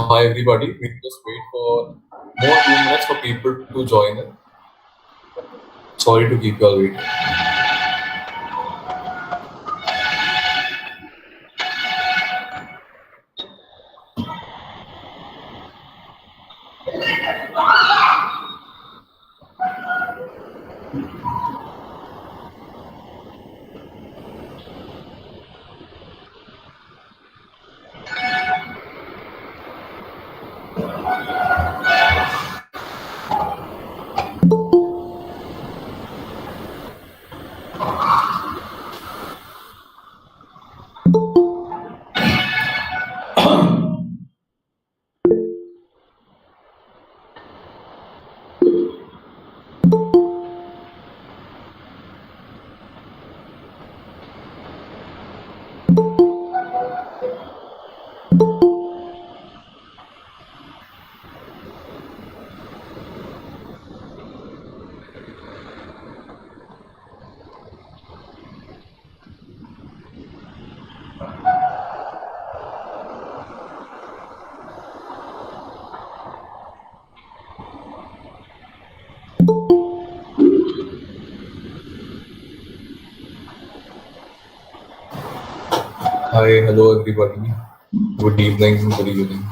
Hi everybody. We just wait for more 2 minutes for people to join in. Sorry to keep you all waiting. Hi, hello everybody. Good evening, good evening.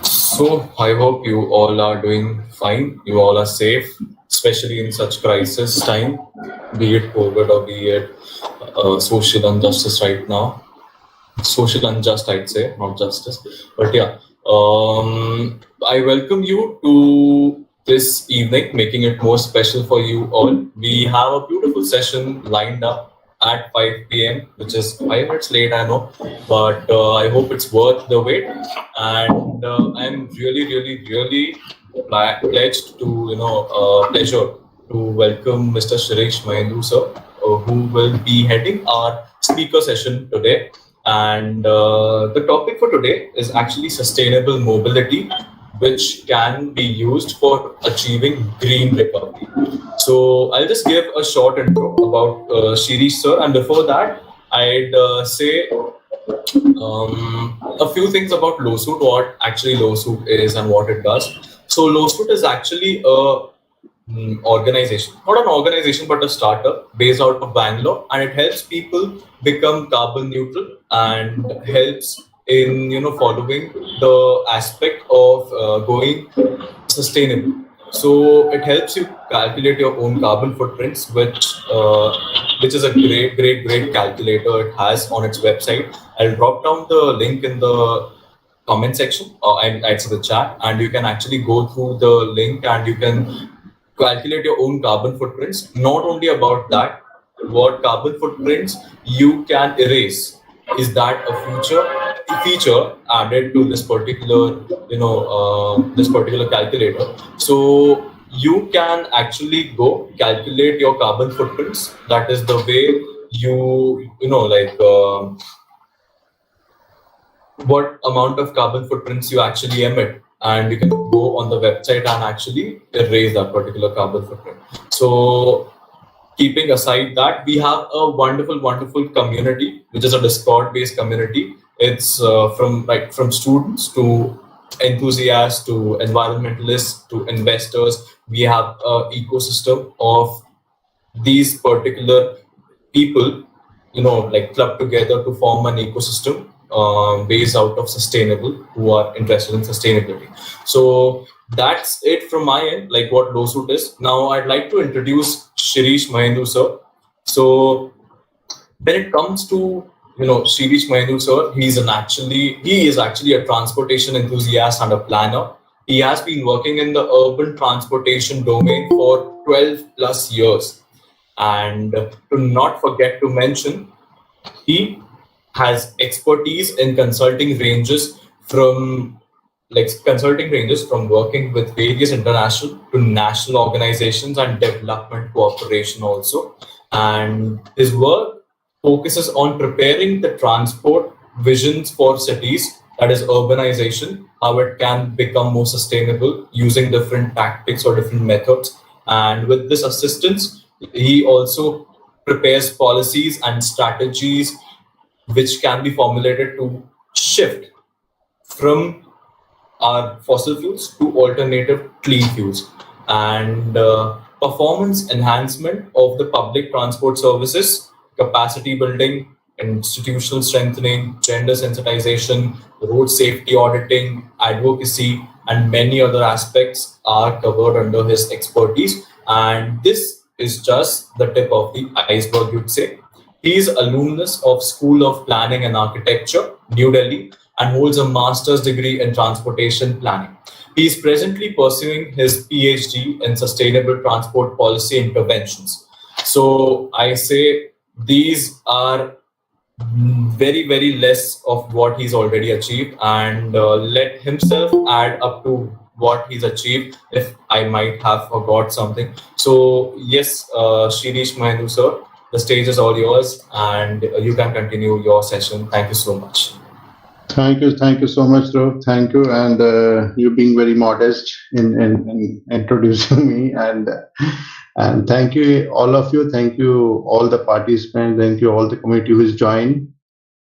So I hope you all are doing fine. You all are safe, especially in such crisis time, be it COVID or be it social injustice right now. Social unjust, I'd say, not justice. But yeah, I welcome you to this evening, making it more special for you all. We have a beautiful session lined up at 5 p.m., which is 5 minutes late, I know, but I hope it's worth the wait. And I'm really pledged to, pleasure to welcome Mr. Shirish Mahendru, sir, who will be heading our speaker session today. And the topic for today is actually sustainable mobility, which can be used for achieving green recovery. So I'll just give a short intro about Shirish sir, and before that, I'd say a few things about Lawsuit, what actually Lawsuit is and what it does. So Lawsuit is actually a organization, not an organization, but a startup based out of Bangalore, and it helps people become carbon neutral and helps in following the aspect of going sustainable. So it helps you calculate your own carbon footprints, which is a great calculator it has on its website. I'll drop down the link in the comment section and I'd say the chat, and you can actually go through the link and you can calculate your own carbon footprints. Not only about that, what carbon footprints you can erase. Is that a feature added to this particular this particular calculator? So you can actually go calculate your carbon footprints. That is the way what amount of carbon footprints you actually emit, and you can go on the website and actually erase that particular carbon footprint. So keeping aside that, we have a wonderful community, which is a Discord based community. It's from students to enthusiasts to environmentalists to investors. We have an ecosystem of these particular people, club together to form an ecosystem based out of sustainable, who are interested in sustainability. So that's it from my end, like what Lawsuit is. Now I'd like to introduce Shirish Mahendru sir. So when it comes to Shirish Mahendru sir, he is actually a transportation enthusiast and a planner. He has been working in the urban transportation domain for 12 plus years. And to not forget to mention, he has expertise in consulting ranges from working with various international to national organizations and development cooperation also. And his work focuses on preparing the transport visions for cities, that is urbanization, how it can become more sustainable using different tactics or different methods. And with this assistance, he also prepares policies and strategies which can be formulated to shift from our fossil fuels to alternative clean fuels, and performance enhancement of the public transport services, capacity building, institutional strengthening, gender sensitization, road safety auditing, advocacy, and many other aspects are covered under his expertise. And this is just the tip of the iceberg, you'd say. He is alumnus of School of Planning and Architecture, New Delhi, and holds a master's degree in transportation planning. He is presently pursuing his PhD in sustainable transport policy interventions. So I say these are very, very less of what he's already achieved, and let himself add up to what he's achieved if I might have forgot something. So yes, Shirish, Mahendru sir, the stage is all yours, and you can continue your session. Thank you so much. Thank you so much, Dhruv. Thank you, and you being very modest in introducing me, and thank you all of you. Thank you all the participants. Thank you all the community who has joined.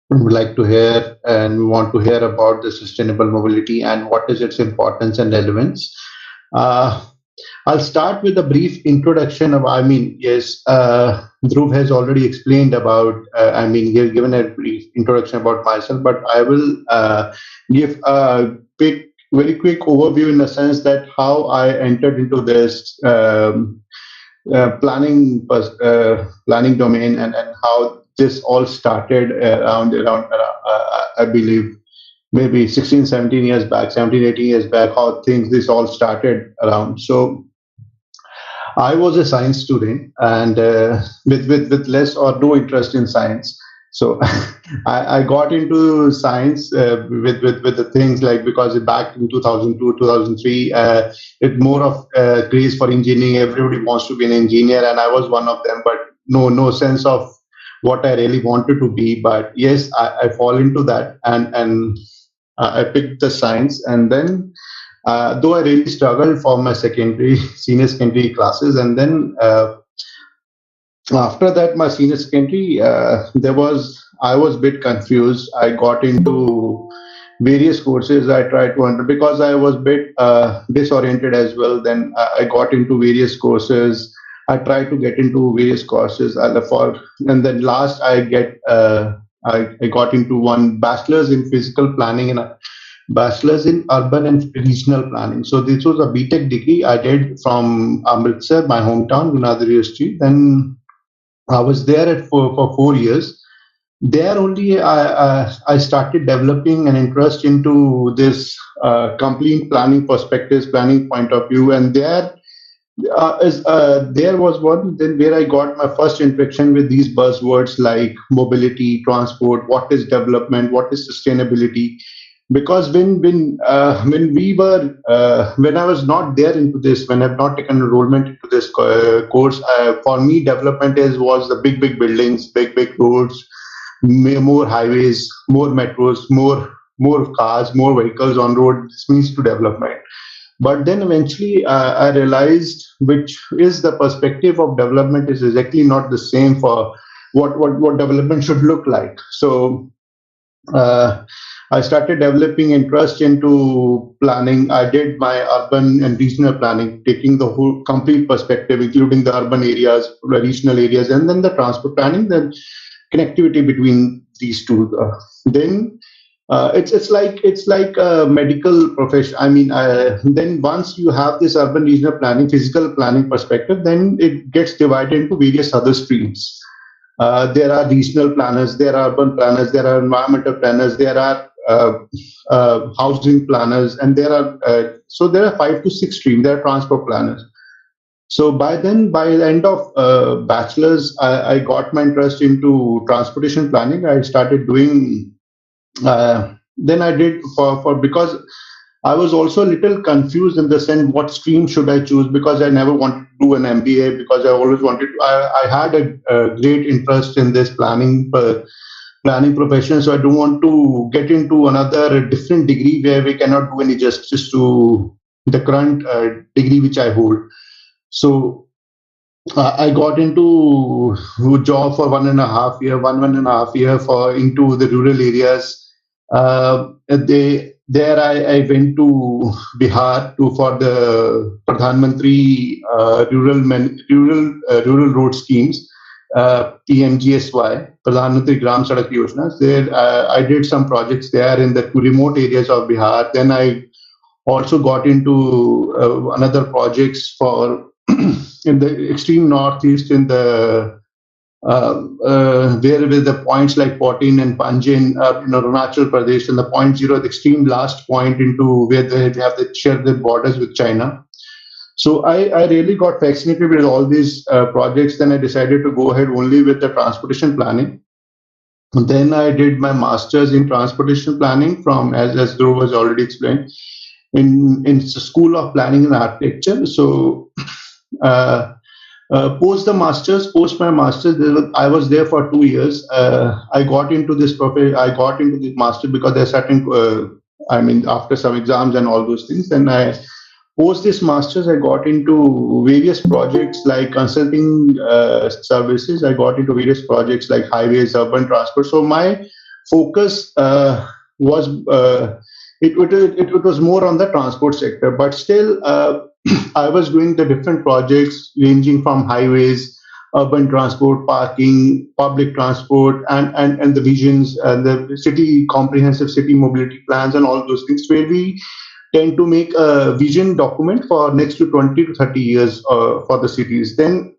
We would like to hear and we want to hear about the sustainable mobility and what is its importance and relevance. Uh, I'll start with a brief introduction of, yes, Dhruv has already explained about, given a brief introduction about myself, but I will give a very quick overview in the sense that how I entered into this planning domain, and how this all started around I believe maybe 16, 17 years back, 17, 18 years back, how this all started around. So I was a science student, and with less or no interest in science. So I got into science with the things like, because back in 2002, 2003, it more of craze for engineering. Everybody wants to be an engineer, and I was one of them, but no sense of what I really wanted to be. But yes, I fall into that, and I picked the science, and then though I really struggled for my senior secondary classes, and then after that, my senior secondary, I was a bit confused. I got into various courses. I tried to because I was a bit disoriented as well. Then I got into various courses. I tried to get into various courses. And then last I got into one bachelor's in physical planning and a bachelor's in urban and regional planning. So this was a BTech degree I did from Amritsar, my hometown, Gunadri University. Then I was there for 4 years. There only I started developing an interest into this complete planning perspectives, planning point of view, and there was one then where I got my first interaction with these buzzwords like mobility, transport, what is development, what is sustainability. Because when I was not there into this, when I've not taken enrollment into this course, for me development was the big buildings, big roads, more highways, more metros, more cars, more vehicles on road. This means to development. But then eventually I realized, which is the perspective of development is exactly not the same for what development should look like. So I started developing interest into planning. I did my urban and regional planning, taking the whole complete perspective, including the urban areas, the regional areas, and then the transport planning, then connectivity between these two. Then it's like a medical profession. Then once you have this urban regional planning, physical planning perspective, then it gets divided into various other streams. There are regional planners, there are urban planners, there are environmental planners, there are housing planners, and there are 5 to 6 streams. There are transport planners. So by the end of bachelor's, I got my interest into transportation planning. I started doing. Then I did because I was also a little confused in the sense what stream should I choose, because I never wanted to do an MBA, because I always wanted to, I had a great interest in this planning profession, so I don't want to get into another different degree where we cannot do any justice to the current degree which I hold. So I got into job for 1.5 year for into the rural areas. I went to Bihar to for the Pradhan Mantri rural road schemes, PMGSY, Pradhan Mantri Gram Sadak Yojana. There I did some projects there in the remote areas of Bihar. Then I also got into another projects for in the extreme northeast in the where with the points like 14 and Panjin, Arunachal Pradesh, and the point zero, the extreme last point into where they have the share the borders with China. So I really got fascinated with all these projects. Then I decided to go ahead only with the transportation planning. And then I did my master's in transportation planning from, as Dhruv was already explained, in the School of Planning and Architecture. So uh, post my masters, I was there for 2 years. I got into this I got into this master because there's certain, after some exams and all those things. And I post this masters, I got into various projects like consulting services. I got into various projects like highways, urban transport. So my focus was it was more on the transport sector, but still. I was doing the different projects ranging from highways, urban transport, parking, public transport, and the visions and the city comprehensive city mobility plans and all those things where we tend to make a vision document for next to 20 to 30 years for the cities. Then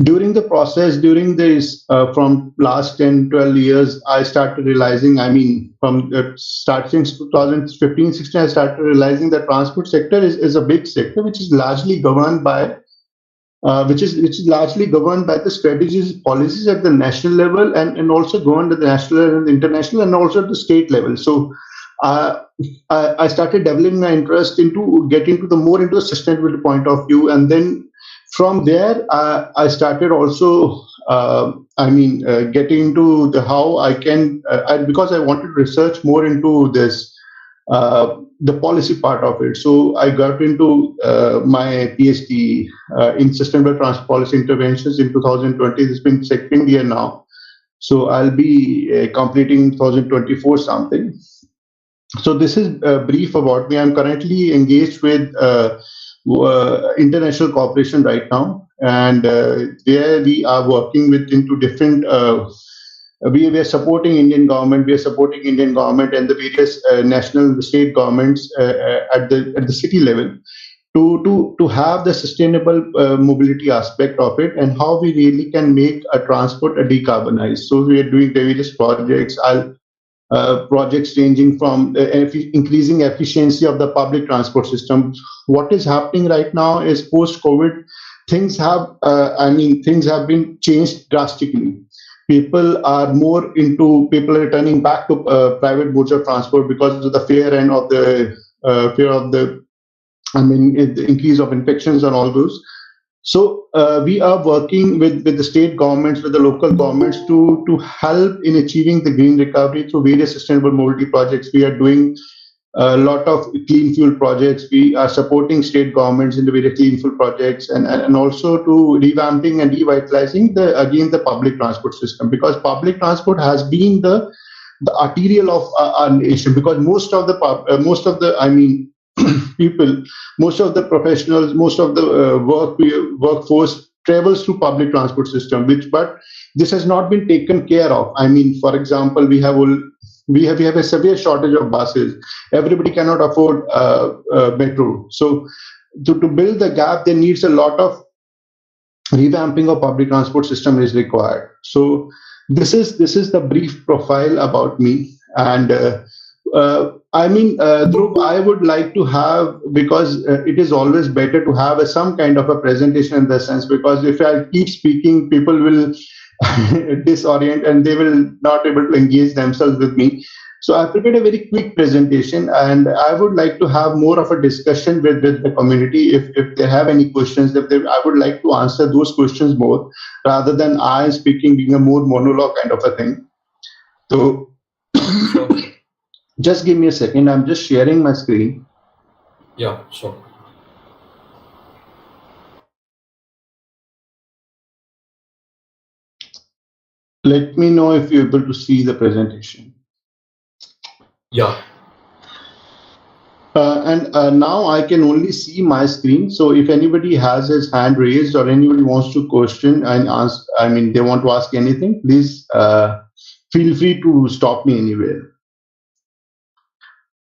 during the process, during this from last 10, 12 years, I started realizing, from starting 2015, 16, I started realizing that transport sector is a big sector which is largely governed by which is largely governed by the strategies, policies at the national level, and also governed at the national and international and also at the state level. So uh, I started developing my interest into getting to the more into the sustainability point of view, and then from there I started also. Getting into the how I can, because I wanted to research more into this the policy part of it. So I got into my PhD in sustainable transport policy interventions in 2020. It's been second year now. So I'll be completing 2024 something. So this is brief about me. I'm currently engaged with international cooperation right now, and there we are working with into different we are supporting Indian government. We are supporting Indian government and the various national, state governments at the city level to have the sustainable mobility aspect of it and how we really can make a transport a decarbonized. So we are doing the various projects. Projects ranging from increasing efficiency of the public transport system. What is happening right now is post COVID, things have been changed drastically. People are turning back to private modes of transport because of the fear of the the increase of infections and all those. So we are working with the state governments, with the local governments to help in achieving the green recovery through various sustainable mobility projects. We are doing a lot of clean fuel projects. We are supporting state governments in the various clean fuel projects, and also to revamping and revitalizing the public transport system, because public transport has been the arterial of our nation, because most of the people, most of the professionals, most of the workforce travels through public transport system, which but this has not been taken care of. For example, we have a severe shortage of buses. Everybody cannot afford metro. So to build the gap, there needs a lot of revamping of public transport system is required. So this is the brief profile about me. And Dhruv, I would like to have, because it is always better to have some kind of a presentation in the sense, because if I keep speaking, people will disorient and they will not able to engage themselves with me. So I prepared a very quick presentation, and I would like to have more of a discussion with the community. If they have any questions, I would like to answer those questions more rather than I speaking being a more monologue kind of a thing. So Sure. just give me a second. I'm just sharing my screen. Yeah, sure. Let me know if you're able to see the presentation. Yeah. And now I can only see my screen. So if anybody has his hand raised or anybody wants to question and ask, I mean, they want to ask anything, please feel free to stop me anywhere.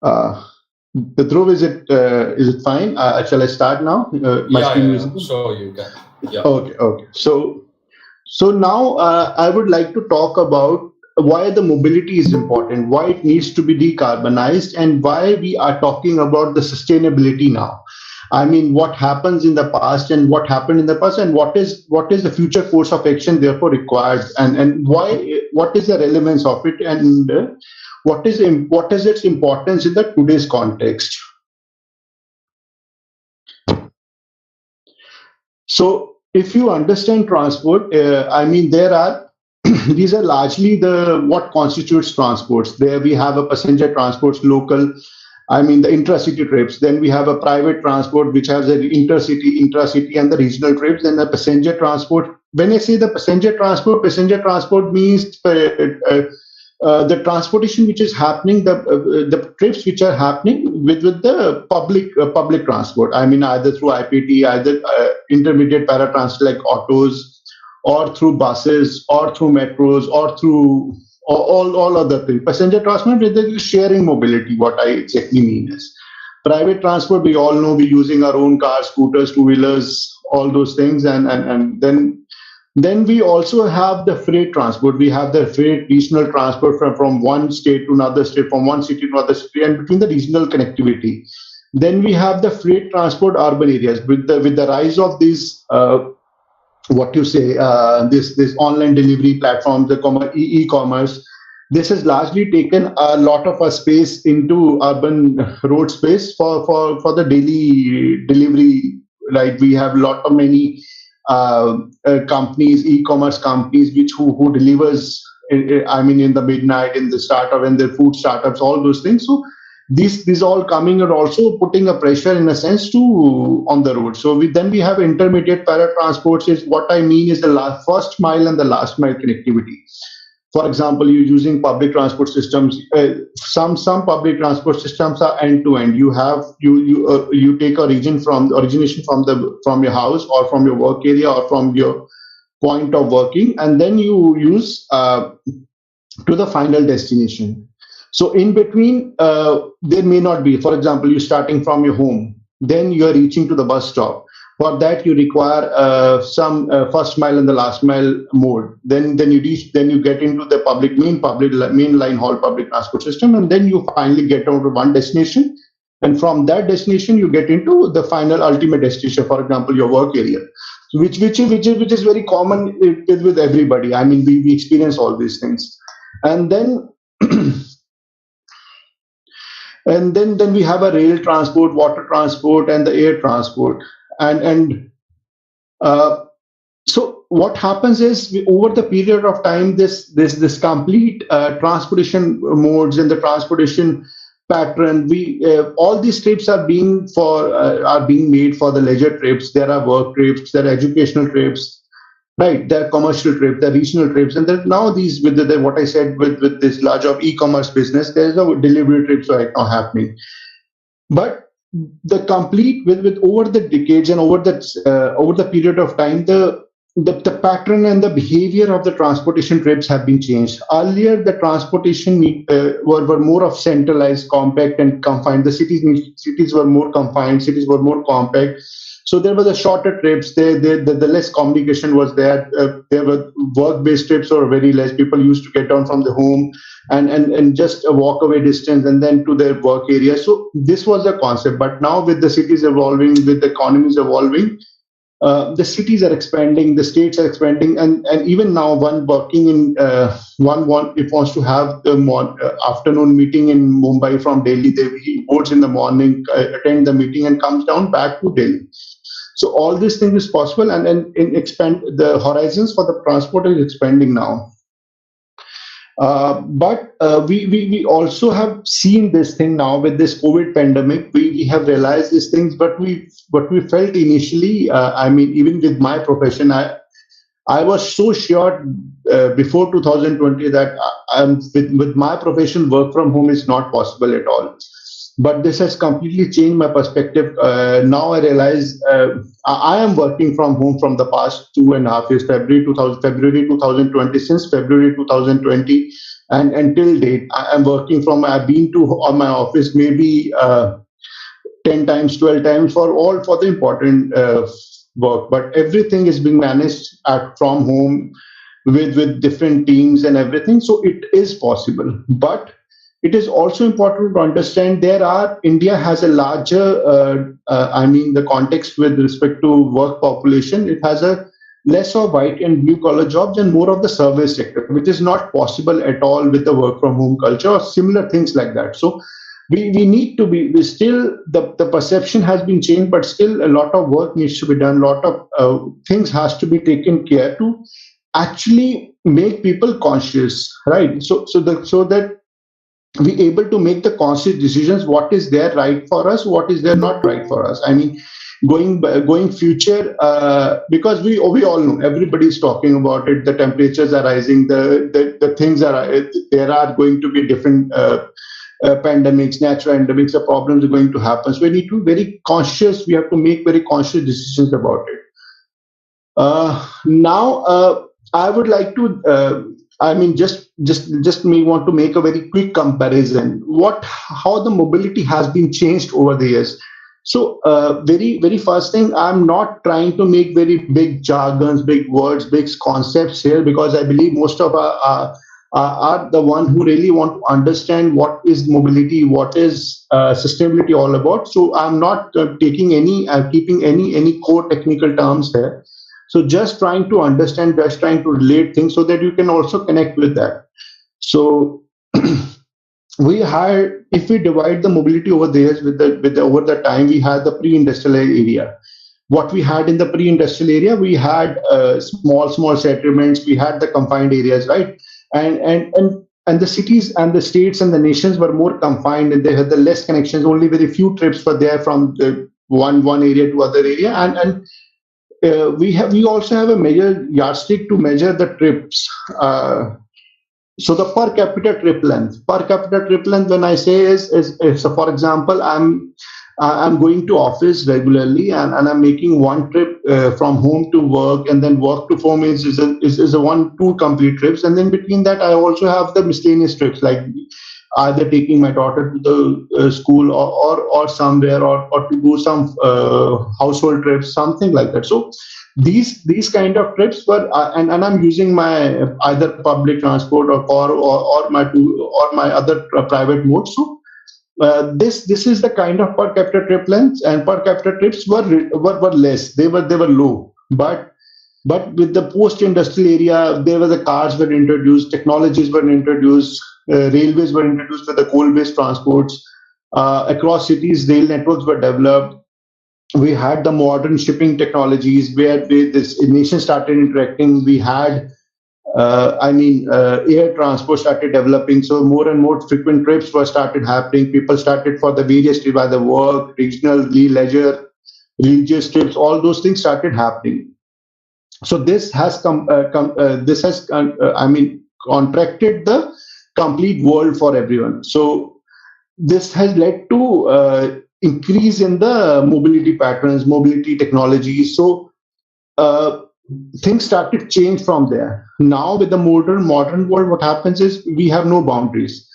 The Dhruv, is it fine? Shall I start now? My screen visible? Sure, you can. Yeah. Okay. So now I would like to talk about why the mobility is important, why it needs to be decarbonized, and why we are talking about the sustainability now. I mean, what happens in the past and what happened in the past, and what is the future course of action therefore required, and why, what is the relevance of it, and what is its importance in the today's context. So if you understand transport, I mean, there are these are largely the what constitutes transports. There we have a passenger transports, local, I mean the intracity trips. Then we have a private transport which has an intercity, intracity, and the regional trips. Then the passenger transport. When I say the passenger transport means the transportation which is happening, the trips which are happening with the public transport. I mean either through IPT, either intermediate paratransit like autos, or through buses, or through metros, or through all other things. Passenger transport is the sharing mobility. What I exactly mean is private transport. We all know we're using our own cars, scooters, two wheelers, all those things, and then we also have the freight transport. We have the freight regional transport from one state to another state, from one city to another city, and between the regional connectivity. Then we have the freight transport urban areas with the rise of these what you say this online delivery platforms, the e-commerce. This has largely taken a lot of our space into urban road space for the daily delivery. Right, we have a lot of many companies, e-commerce companies, which who delivers. I mean, in the midnight, in the startup, and the food startups, all those things. So these all coming and also putting a pressure in a sense to on the road. So we have intermediate paratransports. Is what I mean is the first mile and the last mile connectivity. For example, you're using public transport systems. Some public transport systems are end to end. You take a origination from your house or from your work area or from your point of working, and then you use to the final destination. So in between, there may not be. For example, you're starting from your home, then you are reaching to the bus stop. For that, you require some first mile and the last mile mode. Then you reach. Then you get into the main line haul public transport system, and then you finally get out to one destination. And from that destination, you get into the final ultimate destination. For example, your work area, which is very common with everybody. I mean, we experience all these things, and then. And then we have a rail transport, water transport, and the air transport. And uh, so what happens is over the period of time, this complete transportation modes and the transportation pattern, we all these trips are being made for the leisure trips. There are work trips, there are educational trips. Right, there are commercial trips, there are regional trips, and then now these what I said with this large of e-commerce business, there is a delivery trips right now happening. But the complete with over the decades and over the period of time, the pattern and the behavior of the transportation trips have been changed. Earlier, the transportation were more of centralized, compact, and confined. The cities were more confined, cities were more compact. So there were the shorter trips. The less communication was there. There were work-based trips or very less. People used to get down from the home and just a walk away distance and then to their work area. So this was the concept. But now with the cities evolving, with the economies evolving, the cities are expanding, the states are expanding, and even now, one working in if wants to have the afternoon meeting in Mumbai from Delhi, he boards in the morning, attend the meeting, and comes down back to Delhi. So all these things is possible, and expand the horizons for the transport is expanding now. But we also have seen this thing now with this COVID pandemic. We have realized these things, but we felt initially. I mean, even with my profession, I was so sure before 2020 that with my profession, work from home is not possible at all. But this has completely changed my perspective. Now I realize I am working from home from the past 2.5 years, February 2020, since February 2020, and until date, I am working from. I've been to my office maybe 10 times, 12 times for the important work, but everything is being managed from home with different teams and everything. So it is possible, but it is also important to understand India has a larger, the context with respect to work population. It has a less of white and blue collar jobs and more of the service sector, which is not possible at all with the work from home culture or similar things like that. So we need to be we still the perception has been changed, but still a lot of work needs to be done. A lot of things has to be taken care to actually make people conscious, right? So that we able to make the conscious decisions, what is there right for us, what is there not right for us. I mean, going future, because we all know, everybody's talking about it, the temperatures are rising, the things are, there are going to be different pandemics, natural endemics, the problems are going to happen. So we need to be very conscious, we have to make very conscious decisions about it. Now, I would like to, just me want to make a very quick comparison. How the mobility has been changed over the years. So, very first thing, I'm not trying to make very big jargons, big words, big concepts here, because I believe most of are the one who really want to understand what is mobility, what is sustainability all about. So, I'm not keeping any core technical terms there. So just trying to understand, just trying to relate things so that you can also connect with that. So if we divide the mobility over there over the time, we had the pre-industrial area. What we had in the pre-industrial area, we had small settlements, we had the confined areas, right? And the cities and the states and the nations were more confined, and they had the less connections. Only very few trips were there from the one area to other area, and we also have a major yardstick to measure the trips. So the per capita trip length. Per capita trip length, when I say is so, for example, I'm going to office regularly, and I'm making one trip from home to work, and then work to home is a two complete trips, and then between that I also have the miscellaneous trips, like either taking my daughter to the school or somewhere, or to do some household trips, something like that. So these kind of trips were, and I'm using my either public transport or car or my other private modes. So this is the kind of per capita trip lengths, and per capita trips were less. They were low, but with the post-industrial area, there were the cars were introduced, technologies were introduced, railways were introduced with the coal-based transports. Across cities, rail networks were developed. We had the modern shipping technologies where this nation started interacting. We had, air transport started developing. So more and more frequent trips were started happening. People started for the various trips, by the work, regional, leisure, religious trips. All those things started happening. So this has contracted the complete world for everyone. So this has led to increase in the mobility patterns, mobility technologies. So things started to change from there. Now with the modern world, what happens is we have no boundaries.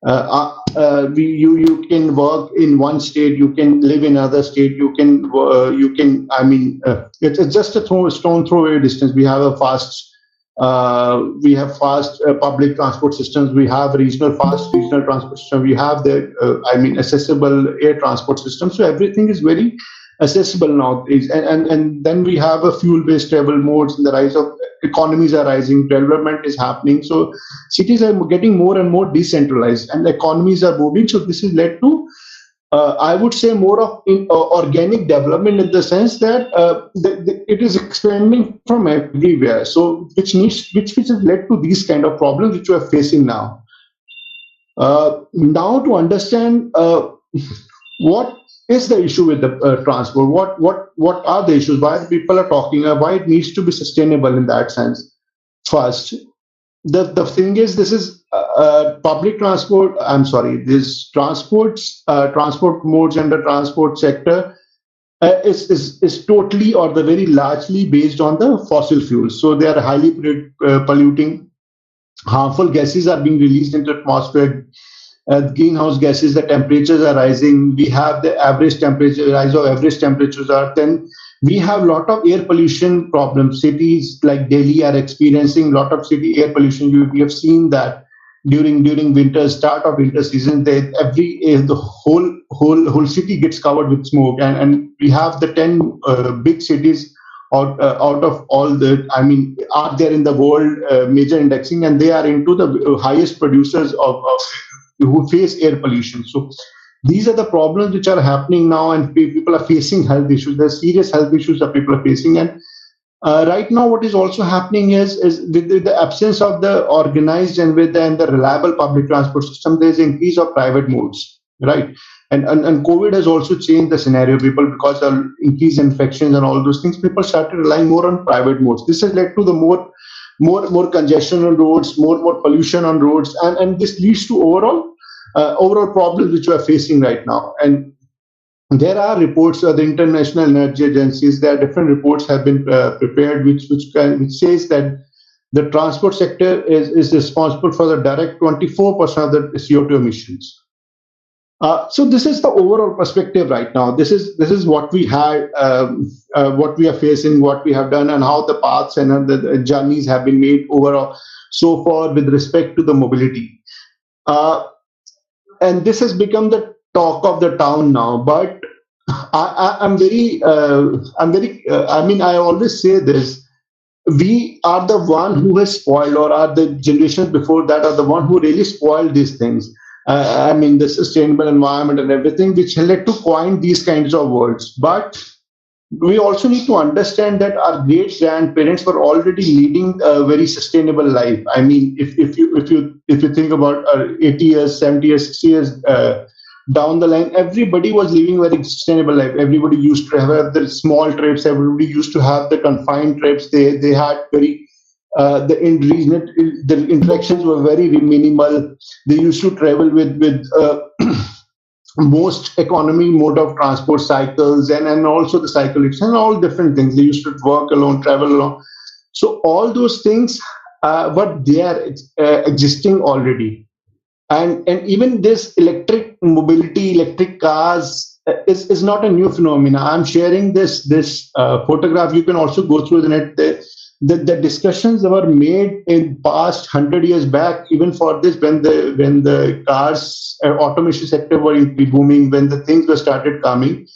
You can work in one state, you can live in another state, it's just a stone throw away distance. We have fast public transport systems, we have regional transport system, we have the accessible air transport system. So everything is very accessible now, and then we have a fuel-based travel modes, and the rise of economies are rising, development is happening. So cities are getting more and more decentralized, and the economies are moving. So this has led to, I would say, more of organic development, in the sense that it is expanding from everywhere. So which has led to these kind of problems which we are facing now. Now to understand what is the issue with the transport. What are the issues? Why the people are talking? Why it needs to be sustainable in that sense? First, the thing is, this is public transport. I'm sorry, this transport modes and the transport sector is totally or the very largely based on the fossil fuels. So they are highly polluting. Harmful gases are being released into the atmosphere. Greenhouse gases, the temperatures are rising. We have the average temperature rise of average temperatures are then we have a lot of air pollution problems. Cities like Delhi are experiencing a lot of city air pollution. We have seen that during winter, start of winter season, the whole city gets covered with smoke, and we have the 10 big cities out of all the, I mean, are there in the world major indexing, and they are into the highest producers of who face air pollution. So these are the problems which are happening now, and people are facing health issues. There's serious health issues that people are facing, and right now, what is also happening is with the absence of the organized and and the reliable public transport system, there's an increase of private modes, right? And COVID has also changed the scenario. People, because of increased infections and all those things, people started relying more on private modes. This has led to the more congestion on roads, more pollution on roads, and this leads to overall problems which we are facing right now. And there are reports of the international energy agencies. There are different reports have been prepared, which says that the transport sector is responsible for the direct 24% of the CO2 emissions. So this is the overall perspective right now. This is what we had, what we are facing, what we have done, and how the paths and the journeys have been made overall so far with respect to the mobility. And this has become the talk of the town now. But I mean, I always say this: we are the one who has spoiled, or are the generations before that are the one who really spoiled these things. I mean, the sustainable environment and everything, which led to coin these kinds of words. But we also need to understand that our great grandparents were already leading a very sustainable life. I mean, if you think about 80 years, 70 years, 60 years down the line, everybody was living a very sustainable life. Everybody used to have the small trips. Everybody used to have the confined trips. They had very the interactions were very minimal. They used to travel with most economy mode of transport, cycles, and also the cyclists and all different things. They used to work alone, travel alone. So all those things were there existing already. And even this electric mobility, electric cars is not a new phenomena. I'm sharing this photograph. You can also go through the net. The discussions that were made in past 100 years back, even for this, when the cars automation sector were booming, when the things were started coming,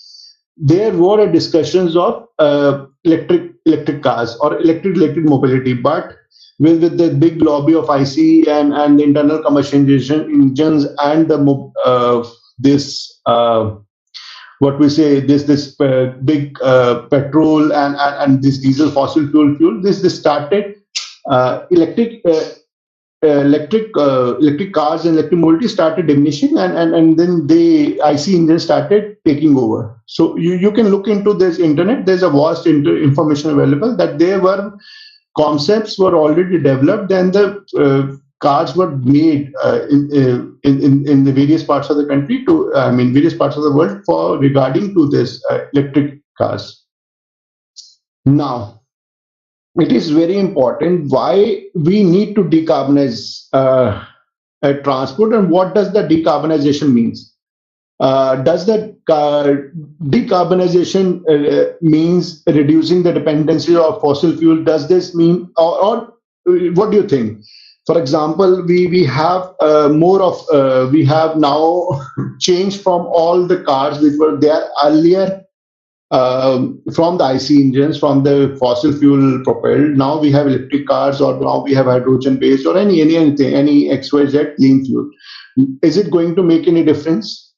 there were discussions of electric cars or electric mobility. But with the big lobby of IC and the internal combustion engines and the what we say this big petrol and this diesel fossil fuel, this started electric cars and electric mobility started diminishing, and then the IC engines started taking over. So you can look into this internet. There's a vast information available that there were concepts were already developed, and the cars were made in the various parts of the country various parts of the world for regarding to this electric cars. Now, it is very important why we need to decarbonize transport, and what does the decarbonization means. Does the decarbonization means reducing the dependency of fossil fuel? Does this mean, or what do you think? For example, we have we have now changed from all the cars which were there earlier, from the IC engines, from the fossil fuel propelled. Now we have electric cars, or now we have hydrogen based, or anything, any XYZ clean fuel. Is it going to make any difference?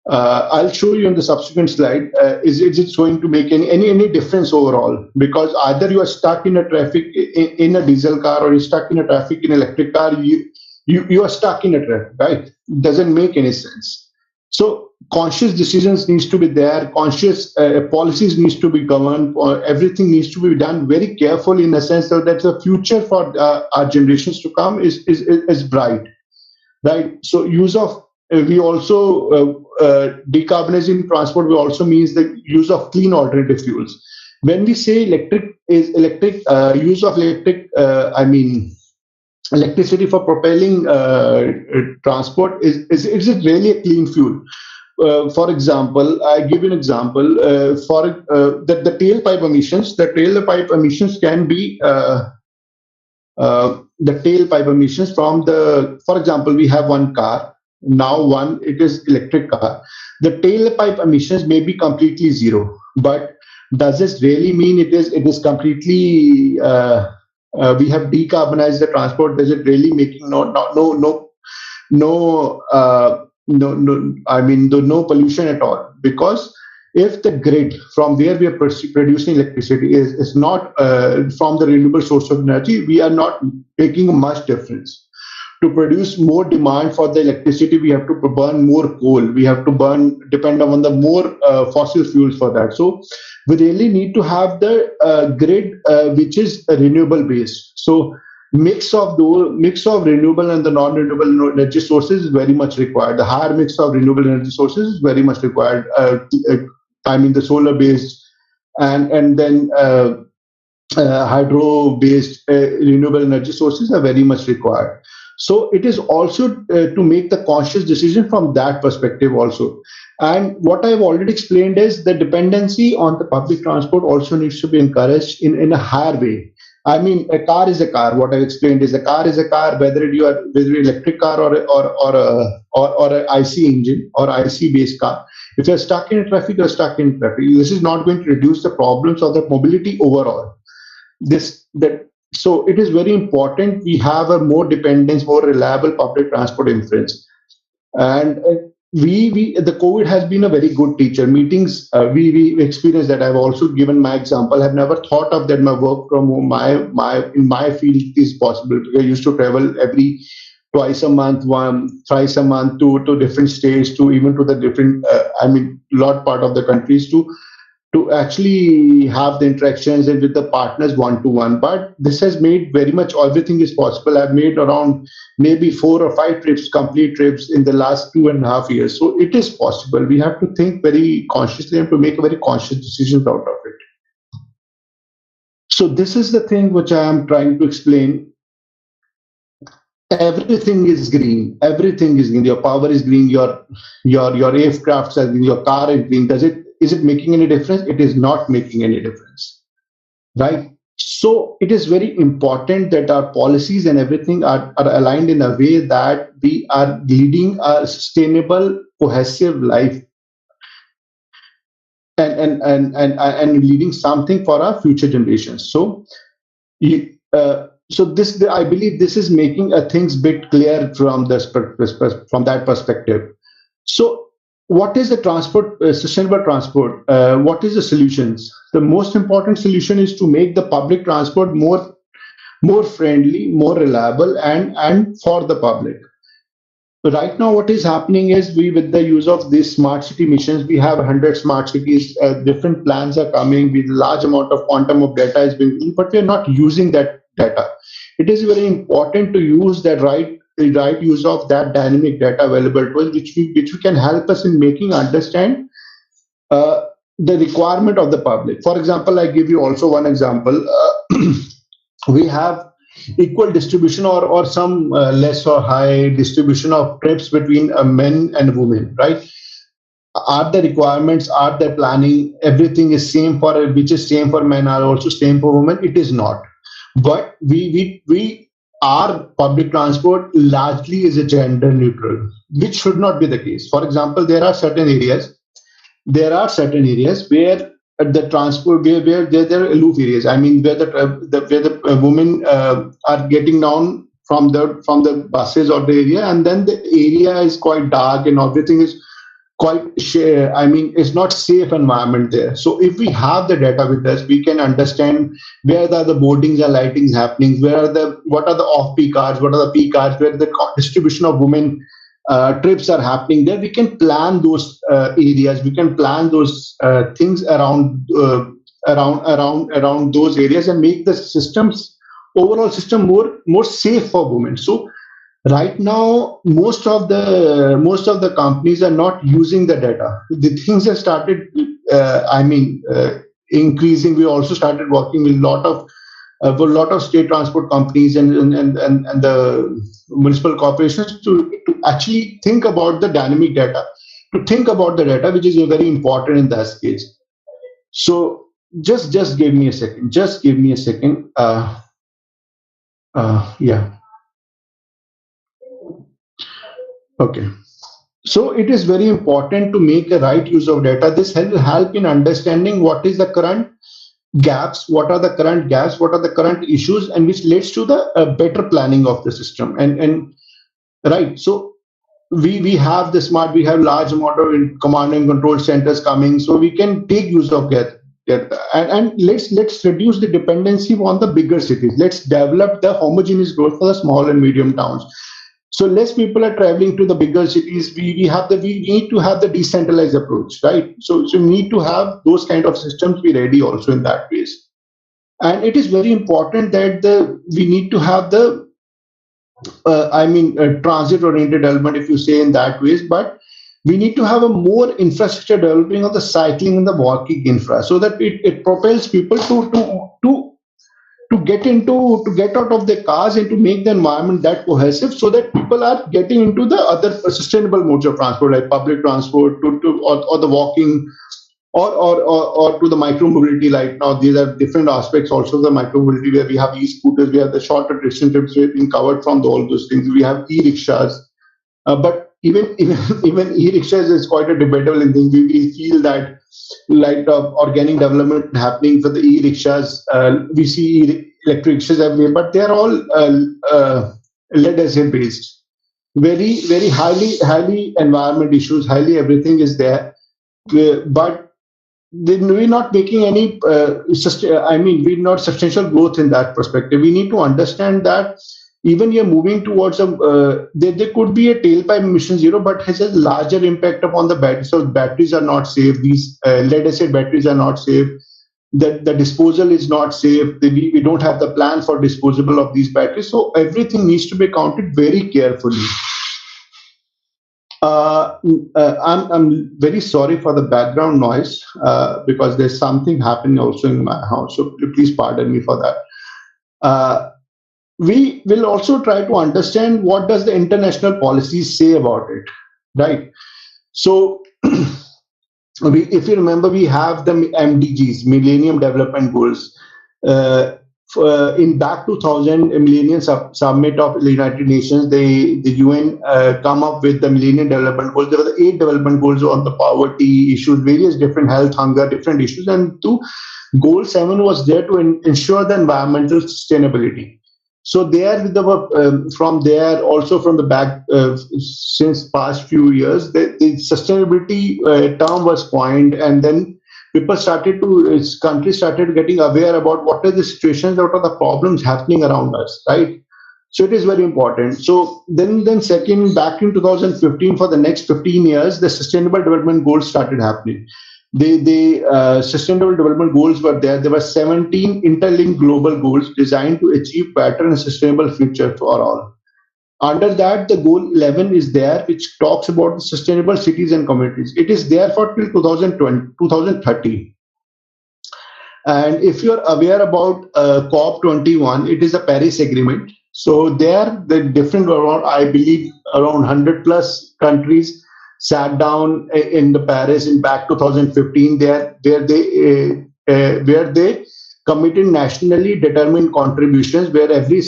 I'll show you in the subsequent slide. Is it going to make any difference overall? Because either you are stuck in a traffic in a diesel car, or you're stuck in a traffic in an electric car. You are stuck in a traffic, right? Doesn't make any sense. So conscious decisions needs to be there, conscious policies needs to be governed, or everything needs to be done very carefully, in a sense that the future for our generations to come is bright, right? So use of we also decarbonizing transport, we also means the use of clean alternative fuels. When we say electric use of electric, I mean electricity for propelling transport, is it really a clean fuel? For example, I give you an example. For the tailpipe emissions, can be the tailpipe emissions from the. For example, we have one car now. One, it is electric car. The tailpipe emissions may be completely zero, but does this really mean it is completely? We have decarbonized the transport. Does it really making no, I mean, no pollution at all? Because if the grid from where we are producing electricity is not from the renewable source of energy, we are not making much difference. To produce more demand for the electricity, we have to burn more coal. We have to depend on the more fossil fuels for that. So we really need to have the grid which is renewable based. So mix of renewable and the non-renewable energy sources is very much required. The higher mix of renewable energy sources is very much required. I mean, the solar based and then hydro based renewable energy sources are very much required. So it is also to make the conscious decision from that perspective also. And what I've already explained is the dependency on the public transport also needs to be encouraged in a higher way. I mean, a car is a car. What I've explained is a car is a car, whether whether electric car or a IC engine or IC based car. If you're stuck in traffic, you're stuck in traffic. This is not going to reduce the problems of the mobility overall. So it is very important we have a more dependence, more reliable public transport inference. And we the COVID has been a very good teacher. Meetings, we experienced that. I've also given my example. I've never thought of that my work from home, my in my field is possible. I used to travel every twice a month, thrice a month to different states, to even to the different I mean lot part of the countries to actually have the interactions and with the partners one to one. But this has made very much everything is possible. I've made around maybe 4 or 5 trips, complete trips in the last 2.5 years. So it is possible. We have to think very consciously and to make a very conscious decisions out of it. So this is the thing which I am trying to explain. Everything is green. Everything is green. Your power is green. Your aircrafts are green. Your car is green. Is it making any difference? It is not making any difference, right? So it is very important that our policies and everything are aligned in a way that we are leading a sustainable, cohesive life and leading something for our future generations. So, I believe this is making things bit clear from that perspective. So what is the transport, sustainable transport? What is the solutions? The most important solution is to make the public transport more friendly, more reliable, and for the public. Right now, what is happening is with the use of these smart city missions, we have 100 smart cities. Different plans are coming with large amount of quantum of data is being, but we are not using that data. It is very important to use that right use of that dynamic data available to us, which can help us in making understand the requirement of the public. For example, I give you also one example. We have equal distribution or some less or high distribution of trips between men and women, right? Are the requirements, are the planning, everything is same for which is same for men are also same for women? It is not. But we our public transport largely is a gender neutral, which should not be the case. For example, there are certain areas where the transport where there are aloof areas. I mean, where the women are getting down from the buses or the area, and then the area is quite dark and everything is quite it's not safe environment there. So if we have the data with us, we can understand where are the boardings and lightings happening, what are the off peak hours, what are the peak hours, where the distribution of women trips are happening there, we can plan those areas, we can plan those things around those areas and make the systems, overall system, more safe for women. So right now most of the companies are not using the data. The things have started increasing. We also started working with a lot of state transport companies and the municipal corporations to actually think about the dynamic data, to think about the data, which is very important in this case. So just give me a second. Just give me a second. Yeah. Okay. So it is very important to make a right use of data. This will help in understanding what is the current gaps, what are the current gaps, what are the current issues, and which leads to the better planning of the system. And right. So we have the smart, we have large amount of command and control centers coming, so we can take use of and let's reduce the dependency on the bigger cities. Let's develop the homogeneous growth for the small and medium towns. So less people are traveling to the bigger cities. We need to have the decentralized approach, right? So we need to have those kind of systems be ready also in that ways. And it is very important that the we need to have the transit oriented development, if you say in that ways, but we need to have a more infrastructure developing of the cycling and the walking infra, so that it propels people to get out of their cars and to make the environment that cohesive, so that people are getting into the other sustainable modes of transport, like public transport, or the walking, or to the micro mobility. Like now these are different aspects also of the micro mobility, where we have e-scooters, we have the shorter distance trips being covered from all those things, we have e-rickshaws. But even e-rickshaws is quite a debatable thing. We feel that like organic development happening for the e-rickshaws. We see electric rickshaws everywhere, but they are all lead acid based. Very highly environment issues, highly everything is there. But then we're not making any we're not substantial growth in that perspective. We need to understand that even you're moving towards there could be a tailpipe emission zero, but has a larger impact upon the batteries. So batteries are not safe, these lead acid batteries are not safe, the disposal is not safe, we don't have the plan for disposal of these batteries. So everything needs to be counted very carefully. I'm very sorry for the background noise, because there's something happening also in my house. So please pardon me for that. We will also try to understand what does the international policies say about it, right? So if you remember, we have the MDGs, Millennium Development Goals. In back 2000 Millennium Summit of the United Nations, the UN come up with the Millennium Development Goals. There were the 8 development goals on the poverty issues, various different health, hunger, different issues, and goal 7 was there to ensure the environmental sustainability. So there, from there, also from the back since past few years, the sustainability term was coined, and then countries started getting aware about what are the situations, what are the problems happening around us, right? So it is very important. So then second, back in 2015, for the next 15 years, the Sustainable Development Goals started happening. The Sustainable Development Goals were there. There were 17 interlinked global goals designed to achieve better and sustainable future for all. Under that, the goal 11 is there, which talks about the sustainable cities and communities. It is there for till 2030. And if you're aware about COP21, it is a Paris Agreement. So there, the different around, I believe, around 100 plus countries sat down in the Paris in back 2015, where they committed nationally determined contributions, where every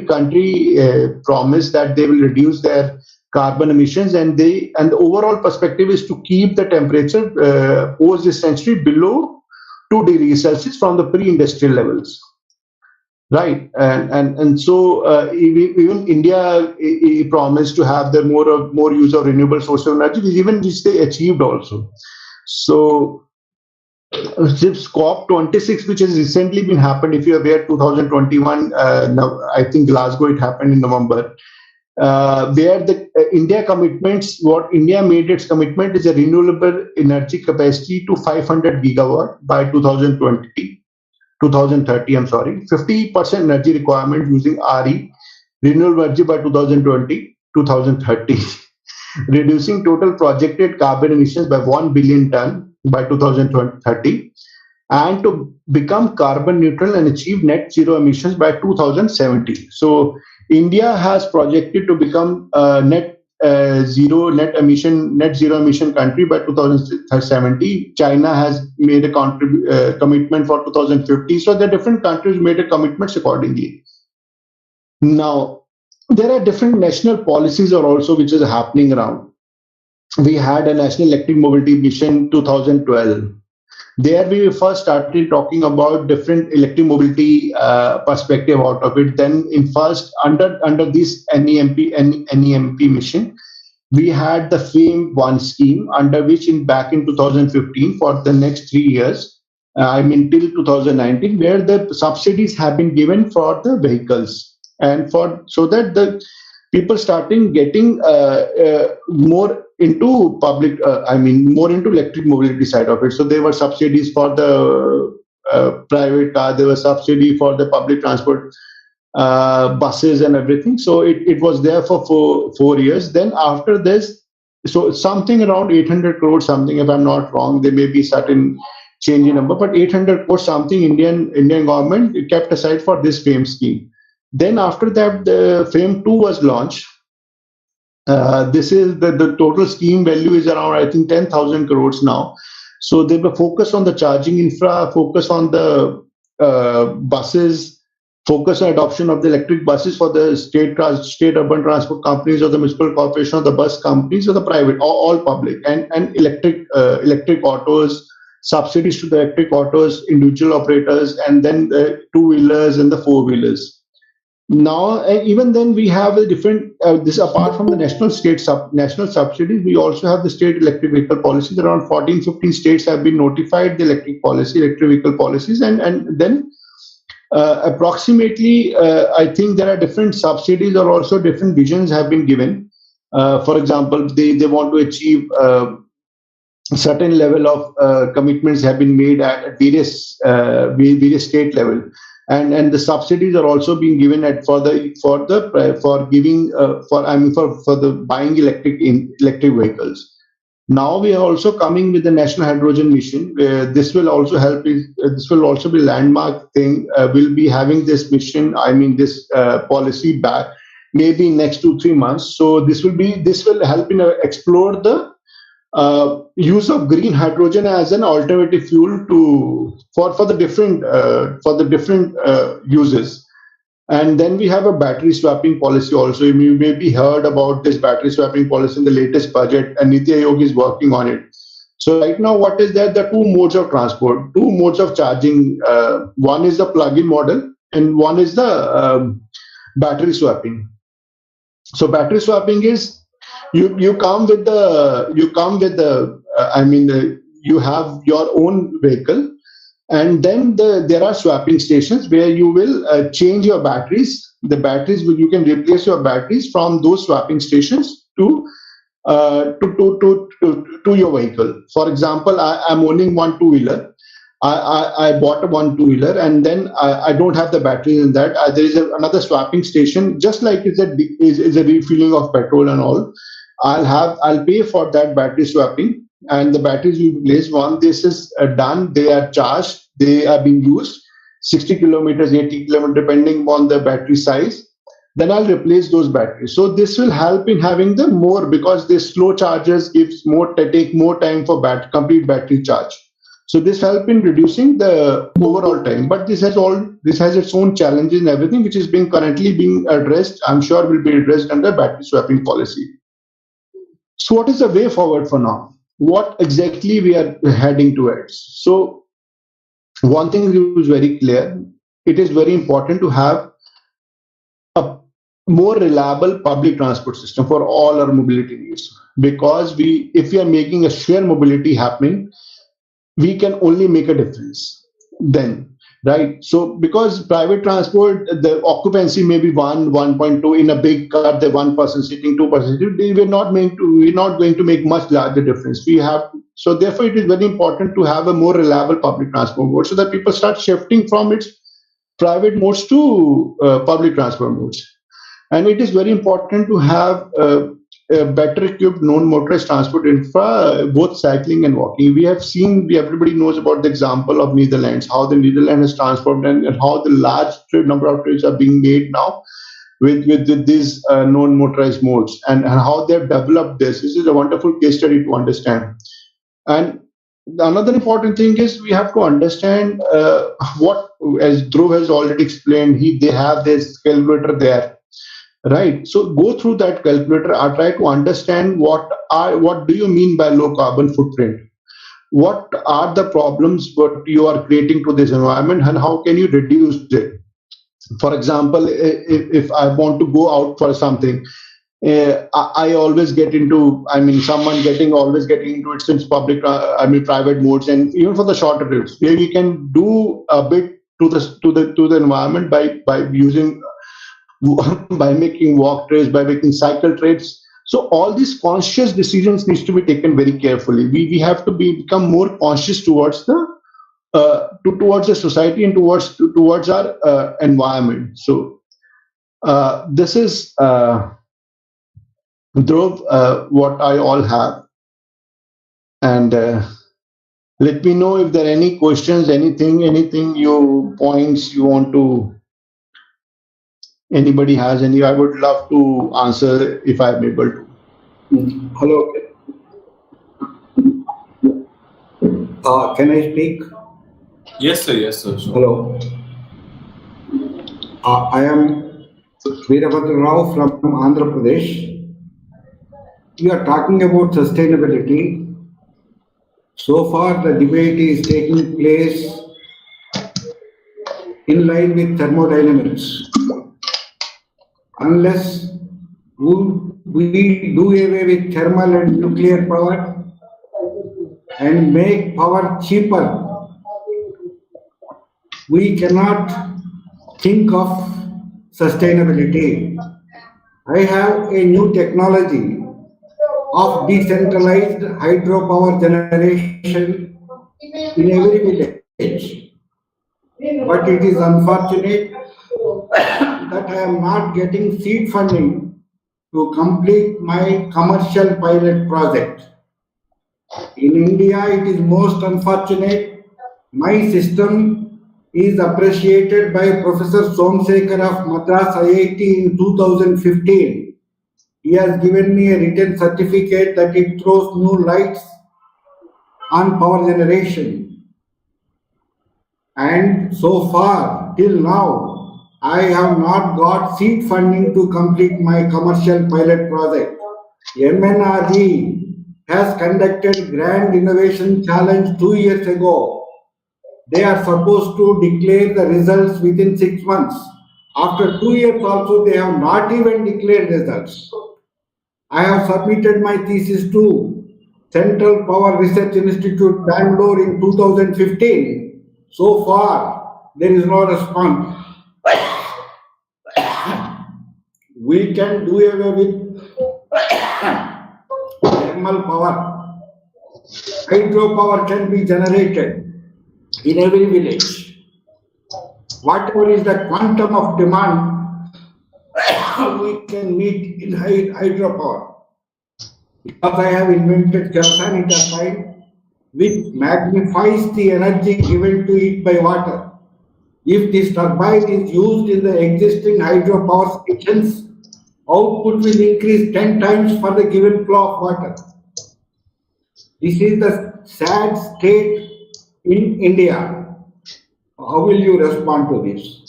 country promised that they will reduce their carbon emissions, and the overall perspective is to keep the temperature post this century below 2 degrees Celsius from the pre-industrial levels. Right, and so even India promised to have the more use of renewable sources of energy, which they achieved also. So since COP26, which has recently been happened, if you're aware, 2021, now I think Glasgow, it happened in November. where the India commitments, what India made its commitment is a renewable energy capacity to 500 gigawatt by 2030, I'm sorry, 50% energy requirement using renewable energy by 2020, 2030, reducing total projected carbon emissions by 1 billion ton by 2030, and to become carbon neutral and achieve net zero emissions by 2070. So India has projected to become net zero emission country by 2070. China has made a commitment for 2050. So the different countries made a commitments accordingly. Now there are different national policies are also which is happening around. We had a national electric mobility mission 2012. There we first started talking about different electric mobility perspective out of it. Then in first under this NEMP mission, we had the FAME 1 scheme, under which back in 2015 for the next 3 years, till 2019, where the subsidies have been given for the vehicles, and for so that the people starting getting more into public, more into electric mobility side of it. So there were subsidies for the private car, there was subsidy for the public transport, buses and everything. So it was there for 4 years. Then after this, so something around 800 crores, something, if I'm not wrong, there may be certain change in number, but 800 crores something Indian government kept aside for this FAME scheme. Then after that, the FAME 2 was launched. This is the total scheme value is around, I think, 10,000 crores now. So they were focused on the charging infra, focus on the buses, focus on adoption of the electric buses for the state urban transport companies or the municipal corporation or the bus companies or the private, all public, and electric autos, subsidies to the electric autos, individual operators, and then the two-wheelers and the four-wheelers. Now, even then, we have a different. This apart from the national subsidies, we also have the state electric vehicle policies. Around 14, 15 states have been notified the electric vehicle policies, and then approximately, I think there are different subsidies or also different visions have been given. For example, they want to achieve certain level of commitments have been made at various state level. And the subsidies are also being given for the buying electric vehicles. Now we are also coming with the national hydrogen mission. This will also help. This will also be landmark thing. We'll be having this mission. This policy back maybe next 2-3 months. So this will help in explore the use of green hydrogen as an alternative fuel for the different uses. And then we have a battery swapping policy also. You may be heard about this battery swapping policy in the latest budget, and Niti Aayog is working on it. So right now, what is there? The two modes of transport, two modes of charging. One is the plug-in model, and one is the battery swapping. So battery swapping is you come with the you have your own vehicle, and then there are swapping stations where you will change your batteries. The batteries you can replace your batteries from those swapping stations to your vehicle. For example, I'm owning one two-wheeler. I bought one two-wheeler, and then I don't have the batteries in that. There is another swapping station, just like it's a refueling of petrol and all. I'll pay for that battery swapping, and the batteries will be placed. Once this is done, they are charged, they are being used 60 kilometers, 80 kilometers, depending on the battery size. Then I'll replace those batteries. So this will help in having the more, because this slow chargers take more time for complete battery charge. So this help in reducing the overall time. But this has its own challenges and everything, which is currently being addressed. I'm sure will be addressed under battery swapping policy. So what is the way forward for now? What exactly we are heading towards? So one thing is very clear. It is very important to have a more reliable public transport system for all our mobility needs. Because if we are making a shared mobility happening, we can only make a difference then. right? So because private transport, the occupancy may be 1.2 in a big car, the 1 person sitting, 2 person sitting, we're not going to make much larger difference. We have so therefore it is very important to have a more reliable public transport mode so that people start shifting from its private modes to public transport modes. And it is very important to have a better equipped non-motorized transport infra, both cycling and walking. We have seen, everybody knows about the example of Netherlands, how the Netherlands has transformed, and how the large number of trips are being made now with these non-motorized modes, and how they've developed this. This is a wonderful case study to understand. And another important thing is we have to understand what, as Dhruv has already explained, they have this calculator there. Right. So go through that calculator. I try to understand what do you mean by low carbon footprint? What are the problems what you are creating to this environment, and how can you reduce it? For example, if I want to go out for something, I always get into. I mean, someone getting always getting into it since public. Private modes, and even for the shorter trips, where we can do a bit to the environment by using by making walk trades, by making cycle trades. So all these conscious decisions needs to be taken very carefully. We have to become more conscious towards towards the society and towards our environment. So this is Dhruv, what I all have, and let me know if there are any questions, anything you points you want to. Anybody has any? I would love to answer if I'm able to. Hello, can I speak? Yes, sir. Yes, sir. Sure. Hello, I am Veerabhadra Rao from Andhra Pradesh. We are talking about sustainability. So far, the debate is taking place in line with thermodynamics. Unless we do away with thermal and nuclear power and make power cheaper, we cannot think of sustainability. I have a new technology of decentralized hydropower generation in every village. But it is unfortunate that I am not getting seed funding to complete my commercial pilot project. In India, it is most unfortunate. My system is appreciated by Professor Somsekhar of Madras IIT in 2015. He has given me a written certificate that it throws new lights on power generation. And so far, till now, I have not got seed funding to complete my commercial pilot project. MNRE has conducted Grand Innovation Challenge 2 years ago. They are supposed to declare the results within 6 months. After 2 years also, they have not even declared results. I have submitted my thesis to Central Power Research Institute, Bangalore in 2015. So far, there is no response. We can do away with thermal power. Hydropower can be generated in every village. Whatever is the quantum of demand, we can meet in hydropower. Because I have invented Galvanic turbine, which magnifies the energy given to it by water. If this turbine is used in the existing hydropower stations, output will increase 10 times for the given flow of water. This is the sad state in India. How will you respond to this?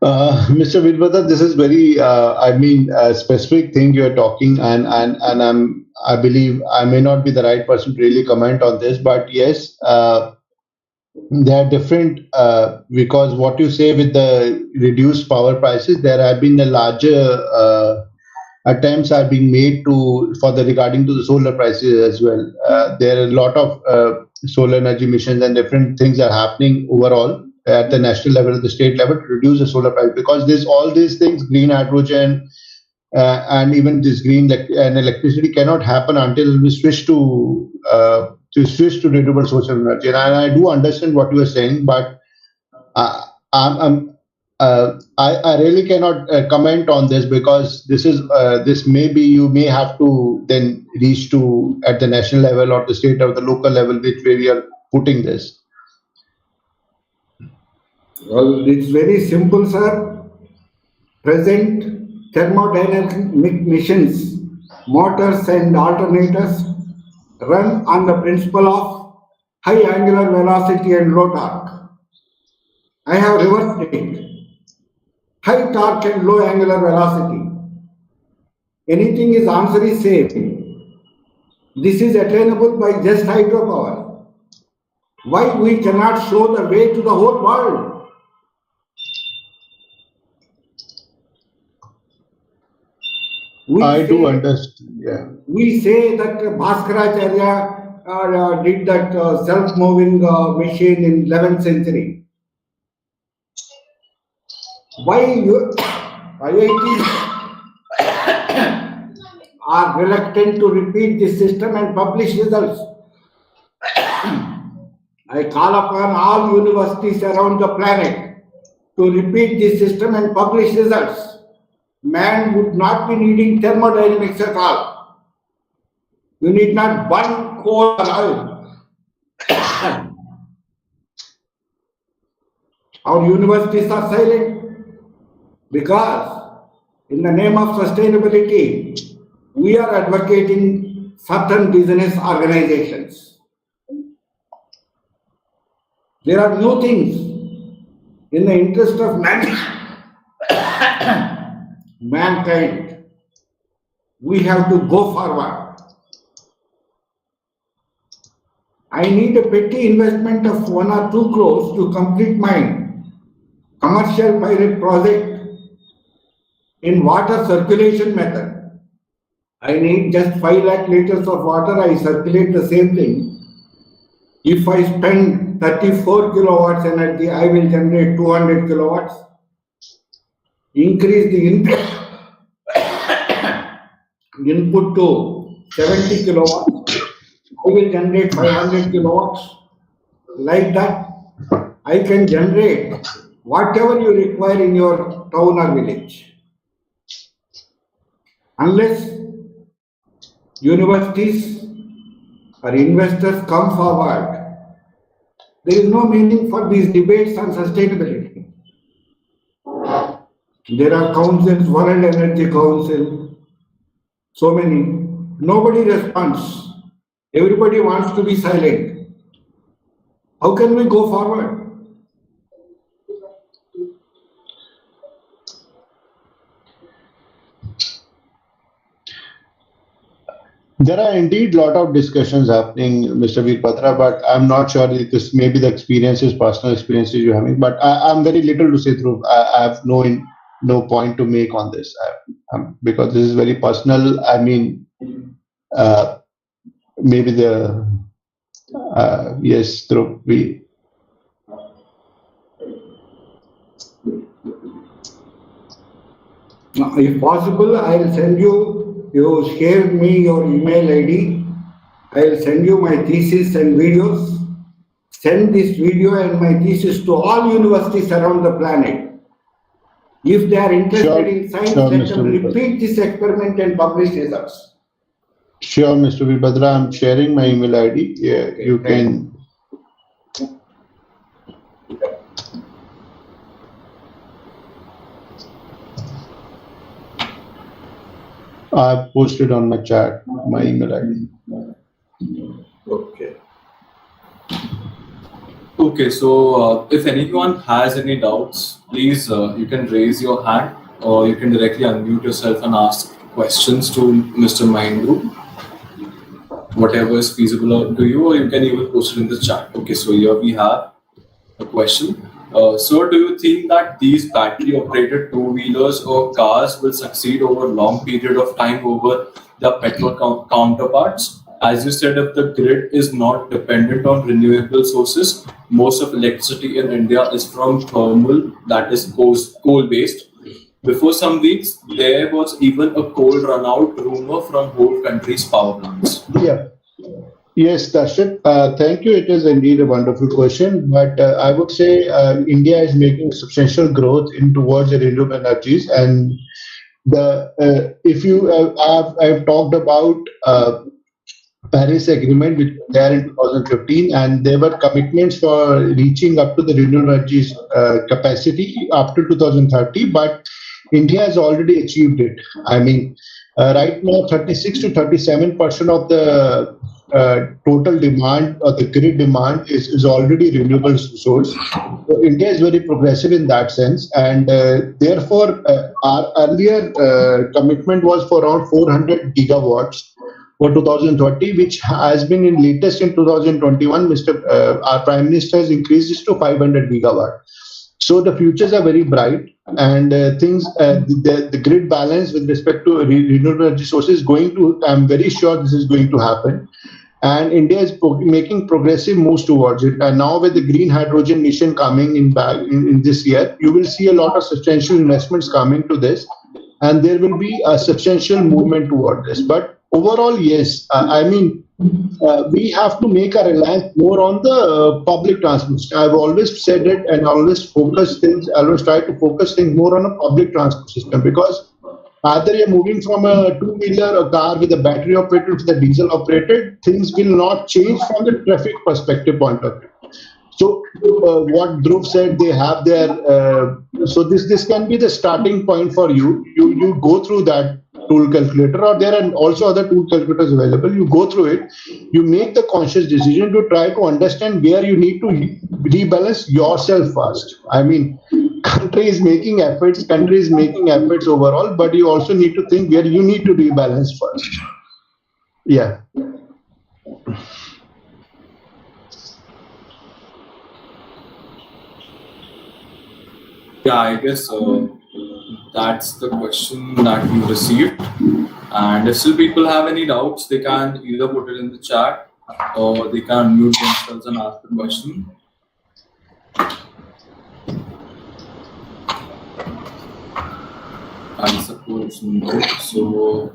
Mr. Vidbata, this is very, specific thing you are talking, and I believe I may not be the right person to really comment on this, but yes, they are different because what you say with the reduced power prices, there have been a larger, attempts are being made for the regarding to the solar prices as well. There are a lot of solar energy missions and different things are happening overall at the national level, the state level, to reduce the solar price, because there's all these things, green hydrogen, and even this and electricity cannot happen until we switch to renewable sources of energy. And I do understand what you are saying, but I'm I really cannot comment on this, because this may be, you may have to then reach to at the national level or the state or the local level, which way we are putting this. Well, it's very simple, sir. Present thermodynamic missions, motors and alternators run on the principle of high angular velocity and low torque. I have reversed it. High torque and low angular velocity. Anything is answer is same. This is attainable by just hydropower. Why we cannot show the way to the whole world? I do understand. Yeah. We say that Bhaskaracharya did that self-moving machine in 11th century. Why IITs are reluctant to repeat this system and publish results? I call upon all universities around the planet to repeat this system and publish results. Man would not be needing thermodynamics at all. You need not burn coal or oil. Our universities are silent because in the name of sustainability, we are advocating certain business organizations. There are new things in the interest of mankind. We have to go forward. I need a petty investment of 1 or 2 crores to complete my commercial pilot project in water circulation method. I need just 5 lakh liters of water. I circulate the same thing. If I spend 34 kilowatts energy, I will generate 200 kilowatts. Increase the input to 70 kilowatts, I will generate 500 kilowatts. Like that, I can generate whatever you require in your town or village. Unless universities or investors come forward, there is no meaning for these debates on sustainability. There are councils, World Energy Council, so many. Nobody responds. Everybody wants to be silent. How can we go forward? There are indeed a lot of discussions happening, Mr. Veerpatra, but I'm not sure if this may be the experiences, personal experiences you're having, but I'm very little to say through. I have no point to make on this because this is very personal. I mean, maybe yes, through we. Now, if possible, I'll send you share me your email ID. I'll send you my thesis and videos. Send this video and my thesis to all universities around the planet. If they are interested in science, let them repeat this experiment and publish results. Sure, Mr. Veerpatra, I'm sharing my email ID. Yeah, you can. I posted on my chat my email ID. Okay. Okay, so if anyone has any doubts, please you can raise your hand or you can directly unmute yourself and ask questions to Mr. Mahendru. Whatever is feasible to you, or you can even post it in the chat. Okay, so here we have a question. So, do you think that these battery-operated two-wheelers or cars will succeed over a long period of time over the petrol counterparts? As you said, if the grid is not dependent on renewable sources, most of electricity in India is from thermal, that is coal-based. Before some weeks, there was even a coal runout rumor from whole country's power plants. Yeah. Yes, Darshit. Thank you. It is indeed a wonderful question. But I would say India is making substantial growth in towards the renewable energies. And the if you I've talked about Paris Agreement, which was there in 2015, and there were commitments for reaching up to the renewable energies capacity up to 2030. But India has already achieved it. I mean, right now, 36 to 37% of the total demand or the grid demand is already renewable source. So India is very progressive in that sense, and therefore, our earlier commitment was for around 400 gigawatts for 2030, which has been in latest in 2021. Our Prime Minister has increased this to 500 gigawatt. So the futures are very bright, and the grid balance with respect to renewable energy sources is going to. I'm very sure this is going to happen, and India is making progressive moves towards it. And now with the green hydrogen mission coming in this year, you will see a lot of substantial investments coming to this, and there will be a substantial movement toward this. But overall, yes, I mean, we have to make a reliance more on the public transport. I've always said it, and always try to focus things more on a public transport system, because either you're moving from a two-wheeler, a car with a battery operated to the diesel operated, things will not change from the traffic perspective point of view. So what Dhruv said, they have their so this can be the starting point for you. You go through that tool calculator, or there are also other tool calculators available. You go through it, you make the conscious decision to try to understand where you need to rebalance yourself first. I mean, country is making efforts overall, but you also need to think where you need to rebalance first. Yeah. Yeah, I guess that's the question that you received. And if still people have any doubts, they can either put it in the chat or they can mute themselves and ask the question. I suppose no. So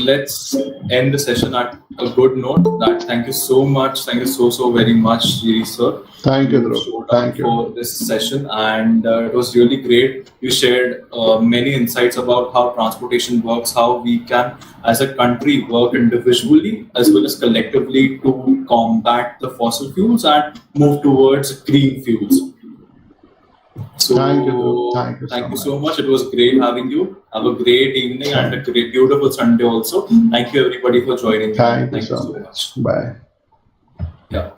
let's end the session at a good note. Thank you so much. Thank you so very much, Shirish sir. Thank you, Dhruv. Thank you for this session, and it was really great. You shared many insights about how transportation works, how we can, as a country, work individually as well as collectively to combat the fossil fuels and move towards green fuels. So thank you so much. It was great having you. Have a great evening and a great, beautiful Sunday also. Thank you everybody for joining. Thank you so much. Bye. Yeah.